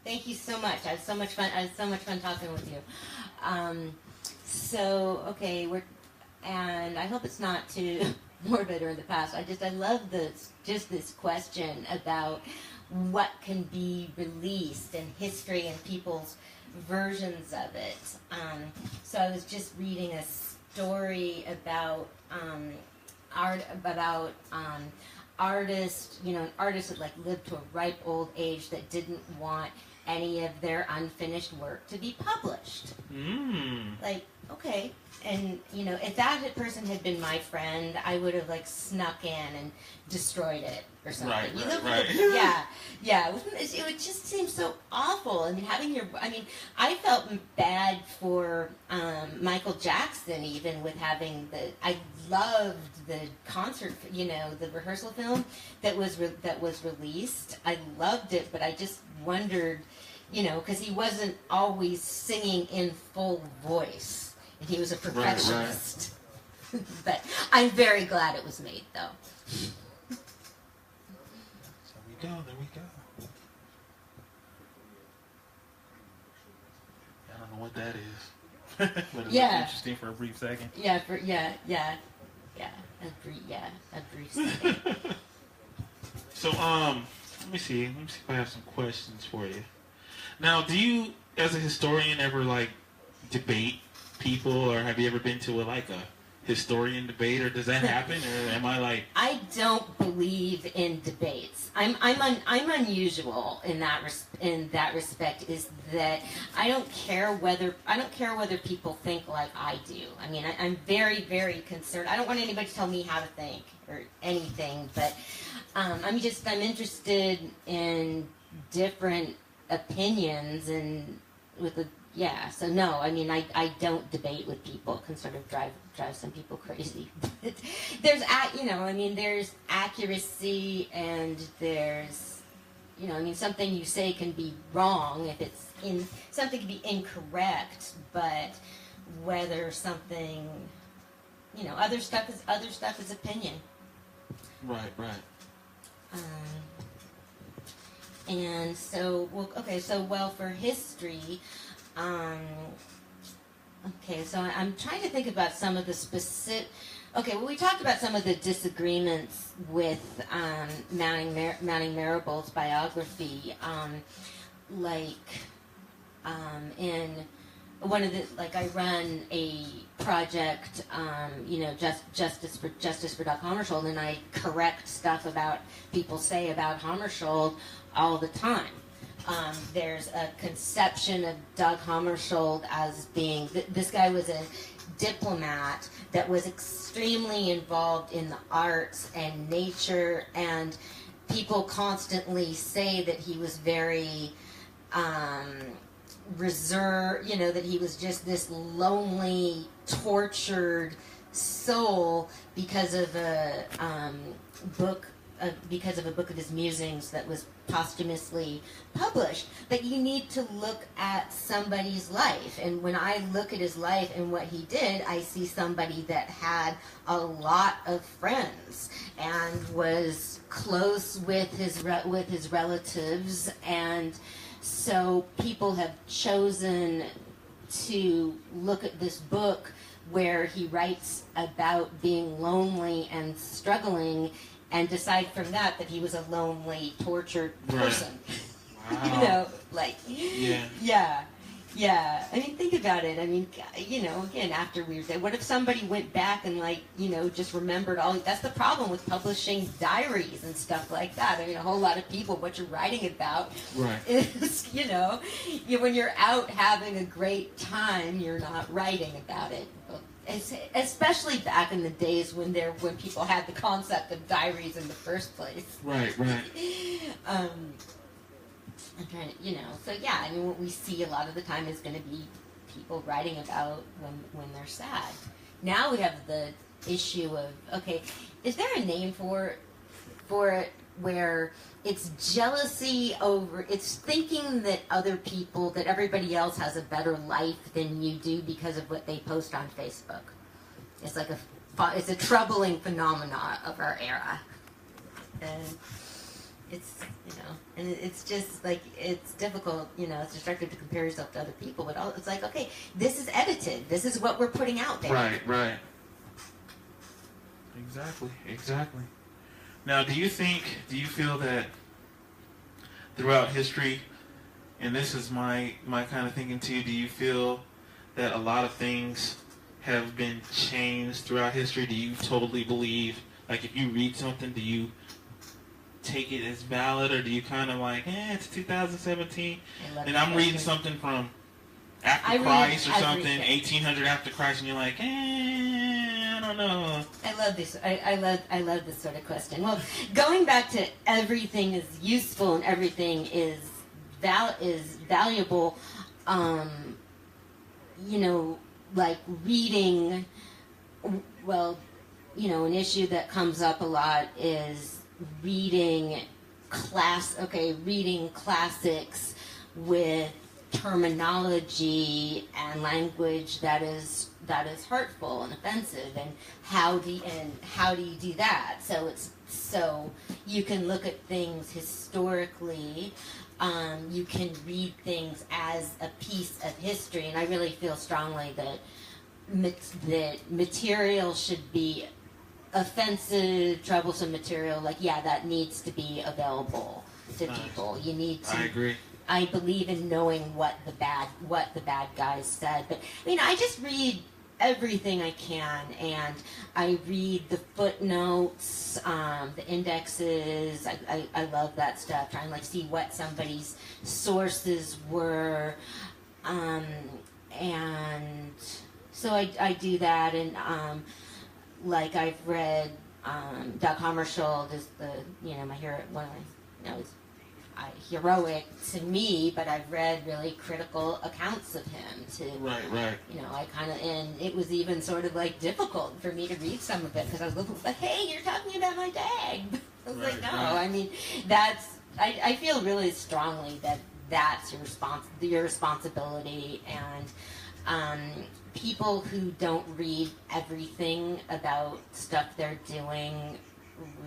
Thank you so much. I had so much fun. I had so much fun talking with you. So okay, and I hope it's not too morbid or in the past. I love this question about what can be released in history and people's versions of it. So I was just reading a story about artists, artists that like lived to a ripe old age that didn't want any of their unfinished work to be published. Like, okay, and if that person had been my friend, I would have like snuck in and destroyed it or something. Right. Yeah. It would just seem so awful. I mean, I felt bad for Michael Jackson even with having I loved the concert, the rehearsal film that was released. I loved it, but I just wondered, because he wasn't always singing in full voice, and he was a perfectionist. Right. But I'm very glad it was made, though. There we go. I don't know what that is, but it looks interesting for a brief second. A brief second. So, let me see if I have some questions for you. Now, do you, as a historian, ever like debate people, or have you ever been to a historian debate, or does that happen, or am I like? I don't believe in debates. I'm unusual in that respect. Is that I don't care whether people think like I do. I mean, I'm very, very concerned. I don't want anybody to tell me how to think or anything, but I'm interested in different opinions and so no, I mean, I don't debate with people. It can sort of drive some people crazy. There's accuracy, and there's, something you say can be wrong if something can be incorrect, but whether something, other stuff is opinion. Right. And so, for history, so I'm trying to think about some of the specific. Okay, well, we talked about some of the disagreements with Manning Marable's biography, in one of the I run a project, Justice for Doug Hammarskjöld, and I correct stuff about people say about Hammarskjöld all the time. There's a conception of Doug Hammarskjöld as being this guy was a diplomat that was extremely involved in the arts and nature, and people constantly say that he was very reserved, that he was just this lonely, tortured soul because of a book of his musings that was posthumously published. But you need to look at somebody's life, and when I look at his life and what he did, I see somebody that had a lot of friends and was close with his relatives, and so people have chosen to look at this book where he writes about being lonely and struggling, and decide from that he was a lonely, tortured person. Wow. Yeah. I mean, think about it. I mean, again, after we were dead, what if somebody went back and just remembered all? That's the problem with publishing diaries and stuff like that. I mean, a whole lot of people, what you're writing about is, when you're out having a great time, you're not writing about it. Especially back in the days when people had the concept of diaries in the first place. Right. I'm trying to, so yeah, I mean, what we see a lot of the time is going to be people writing about when they're sad. Now we have the issue of, is there a name for it where it's jealousy over, it's thinking that that everybody else has a better life than you do because of what they post on Facebook. It's it's a troubling phenomenon of our era. And it's and it's just like it's difficult, it's destructive to compare yourself to other people, but it's like, okay, this is edited, this is what we're putting out there. Right. Exactly. Now, do you feel that throughout history, and this is my kind of thinking too, do you feel that a lot of things have been changed throughout history? Do you totally believe, like, if you read something, do you take it as valid, or do you kind of like, it's 2017, and I'm reading something from after Christ or something, 1800 after Christ, and you're like, I don't know. I love this. I love this sort of question. Well, going back to everything is useful and everything is valuable. Like reading. Well, an issue that comes up a lot is reading classics with terminology and language that is hurtful and offensive, and how do you do that? So you can look at things historically, you can read things as a piece of history, and I really feel strongly that material should be offensive, troublesome material, that needs to be available to people. You need to. I agree. I believe in knowing what the bad guys said, but I just read everything I can, and I read the footnotes, the indexes. I love that stuff. Trying to see what somebody's sources were, and so I do that, and I've read Doug Hammarskjöld is my hero. One of my heroic to me, but I've read really critical accounts of him too. Right. I and it was even sort of difficult for me to read some of it because I was like, hey, you're talking about my dad. I was like, no, I feel really strongly that that's your responsibility, and people who don't read everything about stuff they're doing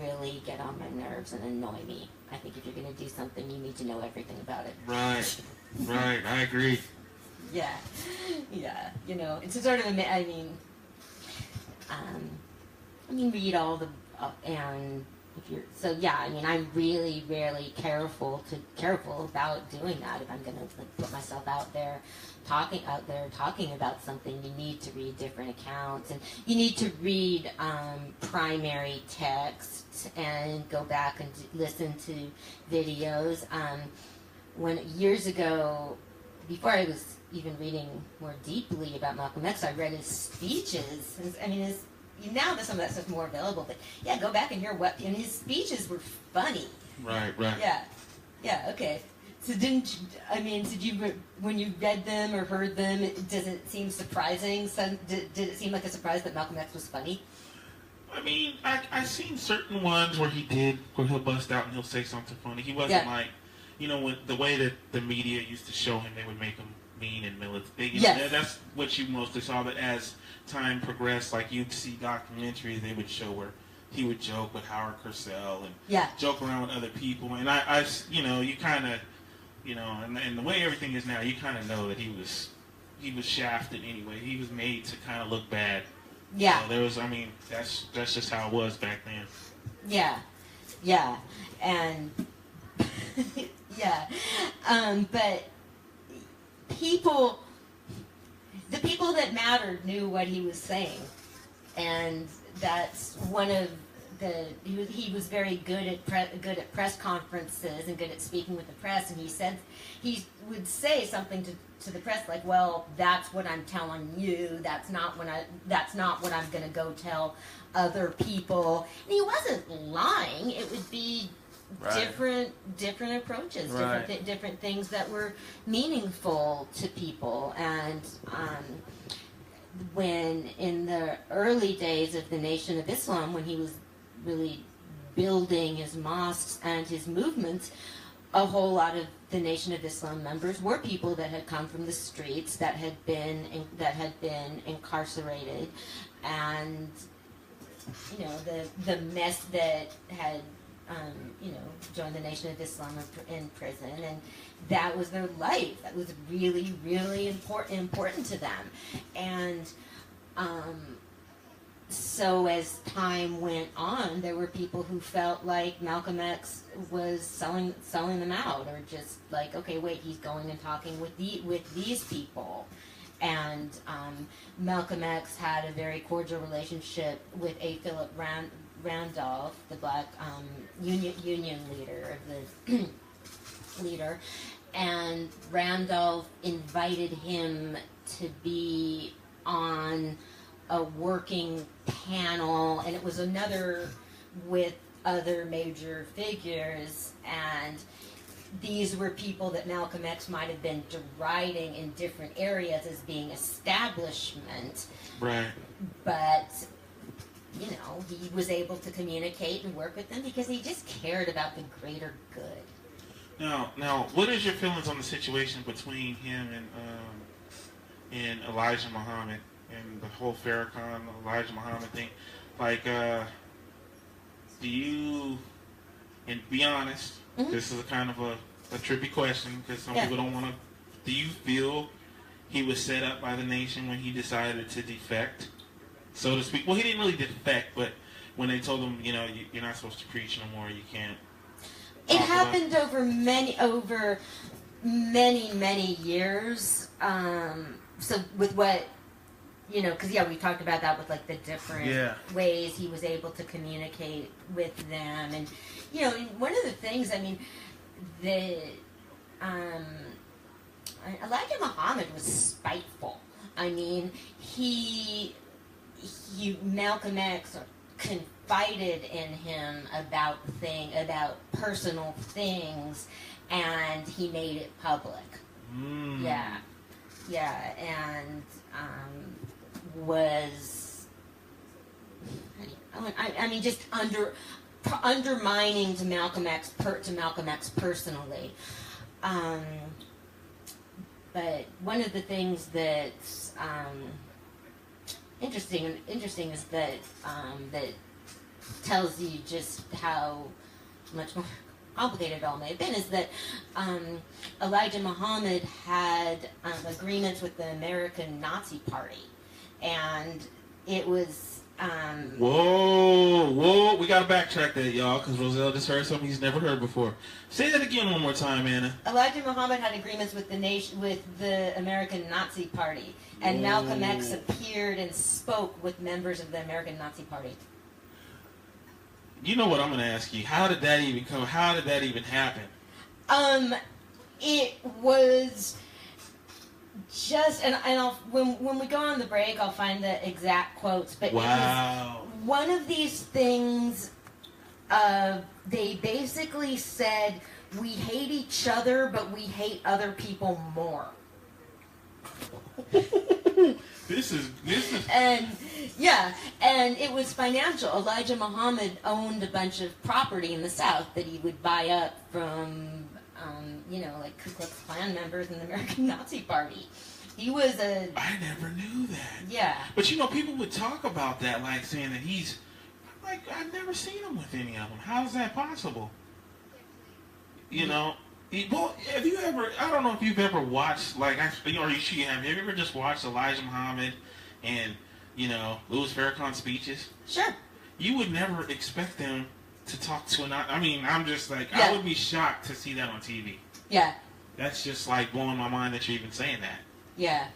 really get on my nerves and annoy me. I think if you're going to do something, you need to know everything about it. Right. I agree. Yeah. It's a sort of read all the and if you're I'm really careful about doing that. If I'm going to put myself out there talking about something, you need to read different accounts, and you need to read primary text and go back and listen to videos. When years ago, before I was even reading more deeply about Malcolm X, I read his speeches. Now some of that stuff's more available, but go back and hear and his speeches were funny. Right. Yeah, okay. So did you, when you read them or heard them, does it seem surprising? Did it seem like a surprise that Malcolm X was funny? I've seen certain ones where he'll bust out and he'll say something funny. He wasn't when the way that the media used to show him, they would make him mean and militant. That's what you mostly saw, but as time progressed, you'd see documentaries, they would show where he would joke with Howard Cosell and joke around with other people, and you kind of, and the way everything is now, you kind of know that he was shafted anyway. He was made to kind of look bad. Yeah. So there was, that's just how it was back then. Yeah, and but the people that mattered knew what he was saying, and that's one of he was very good at press conferences and good at speaking with the press, and he would say something to the press like, well, that's what I'm telling you, that's not what I'm going to go tell other people. And he wasn't lying. It would be different approaches, different things that were meaningful to people. And when in the early days of the Nation of Islam, when he was really building his mosques and his movements, a whole lot of the Nation of Islam members were people that had come from the streets, that had been incarcerated, and the mess that had joined the Nation of Islam in prison, and that was their life. That was really, really important to them. And so as time went on, there were people who felt like Malcolm X was selling them out, or just like, okay, wait, he's going and talking with these people. And Malcolm X had a very cordial relationship with A. Philip Randolph, the black union leader of the leader, and Randolph invited him to be on a working panel, and it was another with other major figures, and these were people that Malcolm X might have been deriding in different areas as being establishment. Right. But, he was able to communicate and work with them because he just cared about the greater good. Now, what is your feelings on the situation between him and Elijah Muhammad and the whole Farrakhan, Elijah Muhammad thing? Like, do you, and be honest, this is a kind of a trippy question because some people don't want to, do you feel he was set up by the nation when he decided to defect, so to speak? Well, he didn't really defect, but when they told him, you're not supposed to preach no more, you can't. It happened over many years. So with what, because we talked about that with like the different ways he was able to communicate with them, and one of the things, Elijah Muhammad was spiteful. Malcolm X confided in him about personal things, and he made it public. And was just undermining to Malcolm X personally. But one of the things that's interesting is that that tells you just how much more complicated it all may have been, is that Elijah Muhammad had agreements with the American Nazi Party, and it was Whoa, we gotta backtrack that, y'all, because Roselle just heard something he's never heard before. Say that again one more time, Anna. Elijah Muhammad had agreements with the American Nazi Party, and Malcolm X appeared and spoke with members of the American Nazi Party. You know what I'm gonna ask you? How did that even come? How did that even happen? It was just, and when we go on the break, I'll find the exact quotes. But It was one of these things. They basically said, "We hate each other, but we hate other people more." This is. And it was financial. Elijah Muhammad owned a bunch of property in the South that he would buy up from, like Ku Klux Klan members in the American Nazi Party. He was a... I never knew that. Yeah. But people would talk about that, like saying that he's... Like, I've never seen him with any of them. How is that possible? Well, have you ever... I don't know if you've ever watched, like, or you should have. Have you ever just watched Elijah Muhammad and, Louis Farrakhan speeches? Sure. You would never expect them to talk to I'm just like, I would be shocked to see that on TV. Yeah. That's just like blowing my mind that you're even saying that. Yeah.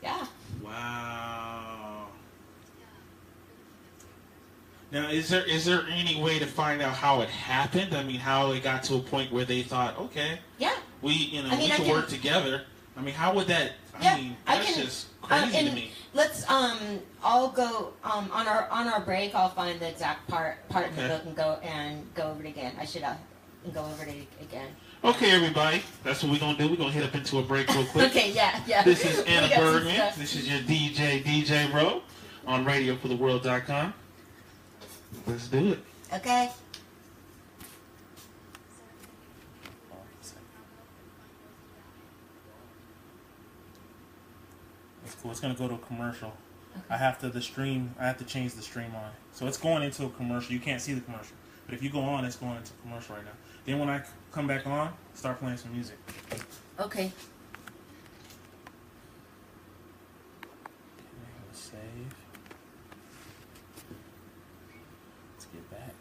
Yeah. Wow. Now, is there any way to find out how it happened? How it got to a point where they thought, okay, we can work together. How would that? That's just crazy to me. Let's I'll go on our break. I'll find the exact part in the book and go over it again. I should go over it again. Okay, everybody, that's what we're gonna do. We're gonna hit up into a break real quick. Okay, yeah. This is Anna Bergman. This is your DJ Ro on RadioForTheWorld.com. Let's do it. Okay. It's cool. It's gonna go to a commercial. Okay. I have to change the stream on. So it's going into a commercial. You can't see the commercial. But if you go on, it's going into commercial right now. Then when I come back on, start playing some music. Okay. Okay, let's save. Let's get back.